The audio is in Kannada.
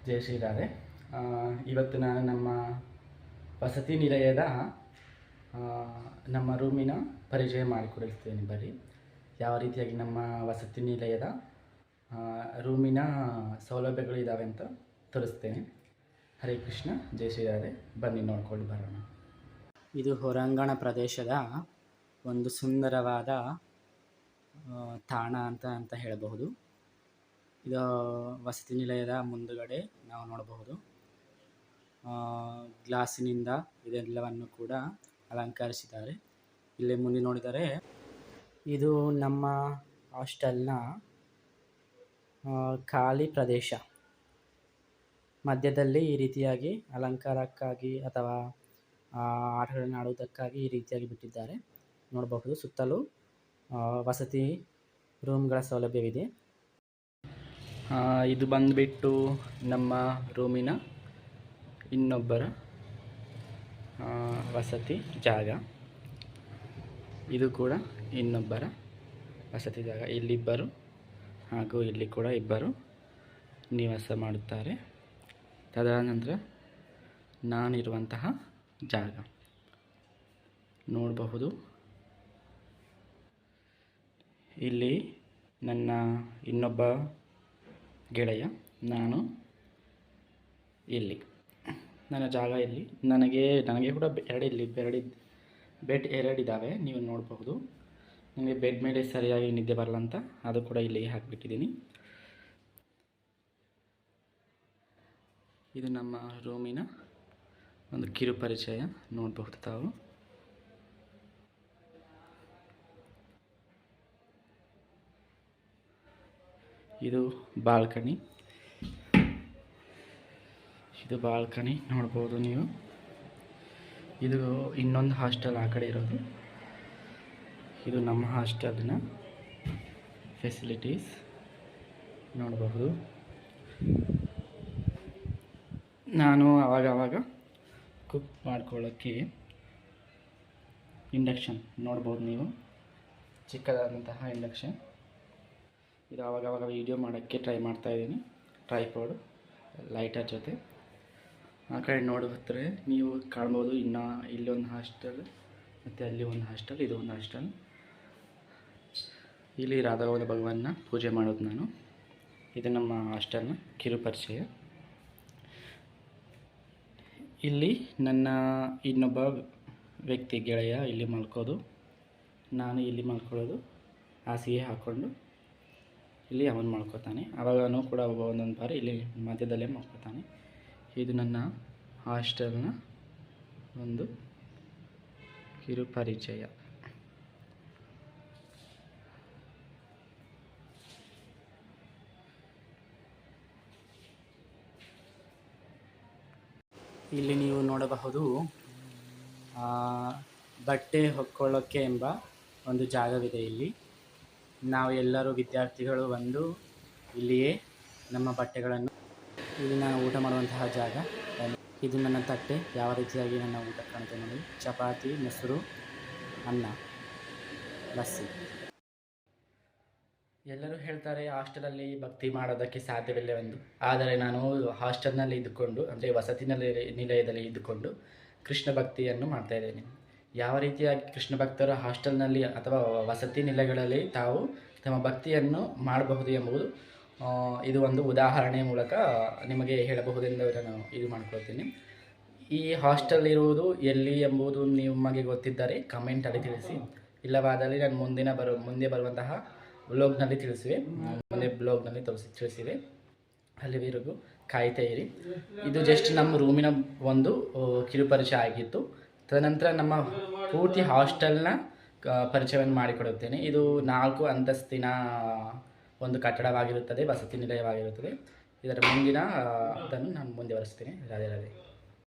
ಜಯ ಶ್ರೀರಾಧೆ. ಇವತ್ತು ನಾನು ನಮ್ಮ ವಸತಿ ನಿಲಯದ ನಮ್ಮ ರೂಮಿನ ಪರಿಚಯ ಮಾಡಿಕೊಡುತ್ತೇನೆ. ಬನ್ನಿ, ಯಾವ ರೀತಿಯಾಗಿ ನಮ್ಮ ವಸತಿ ನಿಲಯದ ರೂಮಿನ ಸೌಲಭ್ಯಗಳು ಇದ್ದಾವೆ ಅಂತ ತೋರಿಸ್ತೇನೆ. ಹರೇ ಕೃಷ್ಣ, ಜಯ ಶ್ರೀರಾಧೆ. ಬನ್ನಿ ನೋಡ್ಕೊಂಡು ಬರೋಣ. ಇದು ಹೊರಾಂಗಣ ಪ್ರದೇಶದ ಒಂದು ಸುಂದರವಾದ ತಾಣ ಅಂತ ಹೇಳಬಹುದು. ಇದು ವಸತಿ ನಿಲಯದ ಮುಂದುಗಡೆ ನಾವು ನೋಡಬಹುದು. ಗ್ಲಾಸಿನಿಂದ ಇದೆಲ್ಲವನ್ನು ಕೂಡ ಅಲಂಕರಿಸಿದ್ದಾರೆ. ಇಲ್ಲಿ ಮುಂದೆ ನೋಡಿದರೆ ಇದು ನಮ್ಮ ಹಾಸ್ಟೆಲ್ನ ಖಾಲಿ ಪ್ರದೇಶ. ಮಧ್ಯದಲ್ಲಿ ಈ ರೀತಿಯಾಗಿ ಅಲಂಕಾರಕ್ಕಾಗಿ ಅಥವಾ ಆಟಗಳನ್ನು ಆಡುವುದಕ್ಕಾಗಿ ಈ ರೀತಿಯಾಗಿ ಬಿಟ್ಟಿದ್ದಾರೆ. ನೋಡಬಹುದು, ಸುತ್ತಲೂ ವಸತಿ ರೂಮ್ಗಳ ಸೌಲಭ್ಯವಿದೆ. ಇದು ಬಂದುಬಿಟ್ಟು ನಮ್ಮ ರೂಮಿನ ಇನ್ನೊಬ್ಬರ ವಸತಿ ಜಾಗ. ಇದು ಕೂಡ ಇನ್ನೊಬ್ಬರ ವಸತಿ ಜಾಗ. ಇಲ್ಲಿಬ್ಬರು ಹಾಗೂ ಇಲ್ಲಿ ಕೂಡ ಇಬ್ಬರು ನಿವಾಸ ಮಾಡುತ್ತಾರೆ. ತದನಂತರ ನಾನಿರುವಂತಹ ಜಾಗ ನೋಡಬಹುದು. ಇಲ್ಲಿ ನನ್ನ ಇನ್ನೊಬ್ಬ ಗೆಳೆಯ, ನಾನು ಇಲ್ಲಿ, ನನ್ನ ಜಾಗ ಇಲ್ಲಿ. ನನಗೆ ಕೂಡ ಬೆಡ್ ಎರಡಿದ್ದಾವೆ, ನೀವು ನೋಡಬಹುದು. ನನಗೆ ಬೆಡ್ ಮೇಲೆ ಸರಿಯಾಗಿ ನಿದ್ದೆ ಬರಲ್ಲ ಅಂತ ಅದು ಕೂಡ ಇಲ್ಲಿ ಹಾಕಿಬಿಟ್ಟಿದ್ದೀನಿ. ಇದು ನಮ್ಮ ರೂಮಿನ ಒಂದು ಕಿರು ಪರಿಚಯ, ನೋಡಬಹುದು ತಾವು. ಇದು ಬಾಲ್ಕನಿ ನೋಡ್ಬೋದು ನೀವು. ಇದು ಇನ್ನೊಂದು ಹಾಸ್ಟೆಲ್ ಆ ಕಡೆ ಇರೋದು. ಇದು ನಮ್ಮ ಹಾಸ್ಟೆಲಿನ ಫೆಸಿಲಿಟೀಸ್ ನೋಡಬಹುದು. ನಾನು ಆವಾಗ ಕುಕ್ ಮಾಡ್ಕೊಳ್ಳೋಕ್ಕೆ ಇಂಡಕ್ಷನ್ ನೋಡ್ಬೋದು ನೀವು, ಚಿಕ್ಕದಾದಂತಹ ಇಂಡಕ್ಷನ್. ಇದು ಆವಾಗ ವೀಡಿಯೋ ಮಾಡೋಕ್ಕೆ ಟ್ರೈ ಮಾಡ್ತಾಯಿದ್ದೀನಿ. ಟ್ರೈಪಾಡ್ ಲೈಟರ್ ಜೊತೆ. ಆ ಕಡೆ ನೋಡಿದ್ರೆ ನೀವು ಕಾಣ್ಬೋದು, ಇನ್ನು ಇಲ್ಲೊಂದು ಹಾಸ್ಟೆಲ್ ಮತ್ತು ಅಲ್ಲಿ ಒಂದು ಹಾಸ್ಟೆಲ್, ಇದು ಒಂದು ಹಾಸ್ಟೆಲ್. ಇಲ್ಲಿ ರಾಧಾಗೋವಿಂದ ಭಗವಾನ್ನ ಪೂಜೆ ಮಾಡೋದು ನಾನು. ಇದು ನಮ್ಮ ಹಾಸ್ಟೆಲ್ನ ಕಿರು ಪರಿಚಯ. ಇಲ್ಲಿ ನನ್ನ ಇನ್ನೊಬ್ಬ ವ್ಯಕ್ತಿ ಗೆಳೆಯ ಇಲ್ಲಿ ಮಲ್ಕೋದು, ನಾನು ಇಲ್ಲಿ ಮಲ್ಕೊಳ್ಳೋದು. ಹಾಸಿಗೆ ಹಾಕ್ಕೊಂಡು ಇಲ್ಲಿ ಅವನು ಮಲ್ಕೋತಾನೆ. ಆವಾಗನೂ ಕೂಡ ಒಂದೊಂದು ಬಾರಿ ಇಲ್ಲಿ ಮಧ್ಯದಲ್ಲೇ ಮಲ್ಕೋತಾನೆ. ಇದು ನನ್ನ ಹಾಸ್ಟೆಲ್ನ ಒಂದು ಕಿರು ಪರಿಚಯ. ಇಲ್ಲಿ ನೀವು ನೋಡಬಹುದು, ಬಟ್ಟೆ ಹೊಕ್ಕೊಳ್ಳೋಕ್ಕೆ ಎಂಬ ಒಂದು ಜಾಗವಿದೆ. ಇಲ್ಲಿ ನಾವು ಎಲ್ಲರೂ ವಿದ್ಯಾರ್ಥಿಗಳು ಬಂದು ಇಲ್ಲಿಯೇ ನಮ್ಮ ಬಟ್ಟೆಗಳನ್ನು, ಇಲ್ಲಿ ನಾನು ಊಟ ಮಾಡುವಂತಹ ಜಾಗ. ಇದು ನನ್ನ ತಟ್ಟೆ. ಯಾವ ರೀತಿಯಾಗಿ ನನ್ನ ಊಟ ಕಾಣುತ್ತೆ ನೋಡಿ. ಚಪಾತಿ, ಮೊಸರು, ಅನ್ನ, ಲಸ್ಸಿ. ಎಲ್ಲರೂ ಹೇಳ್ತಾರೆ ಹಾಸ್ಟೆಲಲ್ಲಿ ಭಕ್ತಿ ಮಾಡೋದಕ್ಕೆ ಸಾಧ್ಯವಿಲ್ಲವೆಂದು. ಆದರೆ ನಾನು ಹಾಸ್ಟೆಲ್ನಲ್ಲಿ ಇದ್ದುಕೊಂಡು, ಅಂದರೆ ವಸತಿ ನಿಲಯದಲ್ಲಿ ಇದ್ದುಕೊಂಡು ಕೃಷ್ಣ ಭಕ್ತಿಯನ್ನು ಮಾಡ್ತಾಯಿದ್ದೇನೆ. ಯಾವ ರೀತಿಯಾಗಿ ಕೃಷ್ಣ ಭಕ್ತರು ಹಾಸ್ಟೆಲ್ನಲ್ಲಿ ಅಥವಾ ವಸತಿ ನಿಲಯಗಳಲ್ಲಿ ತಾವು ತಮ್ಮ ಭಕ್ತಿಯನ್ನು ಮಾಡಬಹುದು ಎಂಬುದು ಇದು ಒಂದು ಉದಾಹರಣೆಯ ಮೂಲಕ ನಿಮಗೆ ಹೇಳಬಹುದೆಂದು ನಾನು ಇದು ಮಾಡ್ಕೊಳ್ತೀನಿ. ಈ ಹಾಸ್ಟೆಲ್ ಇರುವುದು ಎಲ್ಲಿ ಎಂಬುದು ನಿಮಗೆ ಗೊತ್ತಿದ್ದರೆ ಕಮೆಂಟಲ್ಲಿ ತಿಳಿಸಿ. ಇಲ್ಲವಾದಲ್ಲಿ ನಾನು ಮುಂದೆ ಬರುವಂತಹ ಬ್ಲಾಗ್ನಲ್ಲಿ ತಿಳಿಸಿವೆ. ಮುಂದೆ ಬ್ಲಾಗ್ನಲ್ಲಿ ತಿಳಿಸಿವೆ. ಅಲ್ಲಿವರೆಗೂ ಕಾಯ್ತಾ ಇರಿ. ಇದು ಜಸ್ಟ್ ನಮ್ಮ ರೂಮಿನ ಒಂದು ಕಿರುಪರಿಚಯ ಆಗಿತ್ತು. ತದನಂತರ ನಮ್ಮ ಪೂರ್ತಿ ಹಾಸ್ಟೆಲ್ನ ಪರಿಚಯವನ್ನು ಮಾಡಿಕೊಡುತ್ತೇನೆ. ಇದು 4 ಅಂತಸ್ತಿನ ಒಂದು ಕಟ್ಟಡವಾಗಿರುತ್ತದೆ, ವಸತಿ ನಿಲಯವಾಗಿರುತ್ತದೆ. ಇದರ ಮುಂದಿನ ಅದನ್ನು ನಾನು ಮುಂದುವರಿಸ್ತೇನೆ. ರಾಧೆ ರಾಧೆ.